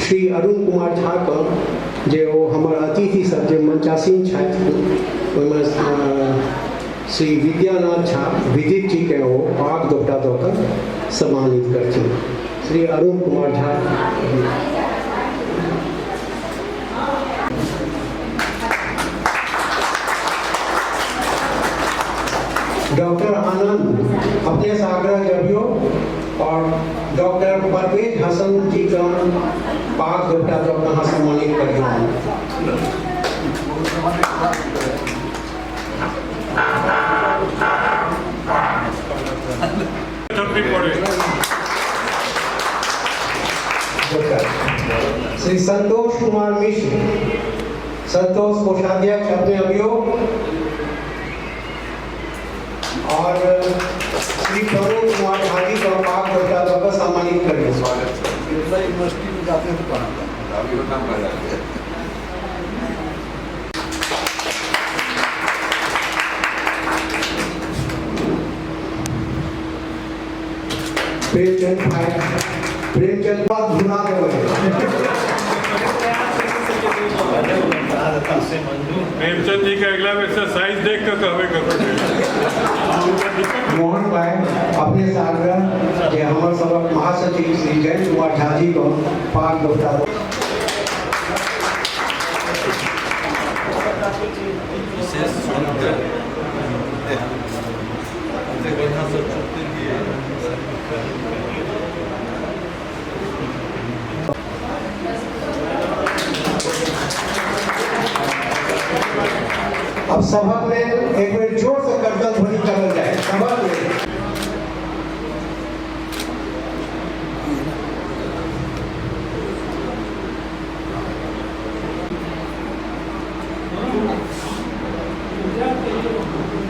श्री अरुण कुमार झा का जो हमारे अतिथि सब जो मंचासीन छात्र श्री विद्यानाथ झा विदित जी के वो पाग दोपटा दोकर सम्मानित करते श्री अरुण कुमार झा। डॉक्टर आनंद अपने सागरा जबियो और डॉक्टर परवेज हसन जी का पाक दोपटा दोकर सम्मानित करते श्री संतोष कुमार मिश्र संतोष कोषाध्यक्ष अपने अभियोग और श्री प्रमोद कुमार झाजी का पाक दोपटा दोकर सम्मानित करेंगे। स्वागत यूनिवर्सिटी में जाते हैं प्रेमचंद बात भुला प्रेमचंद जी का अगला एक्सरसाइज देख कर कहवे करोगे। मोहन भाई अपने सागर के हमारे सबक महासचिव श्री जयंत कुमार झा जी को पाक दोपटा अब सभा में एक बार जोर से करतल ध्वनि चल जाए सभा में।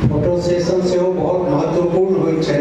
फोटो सेशन से वो बहुत महत्वपूर्ण हुई है।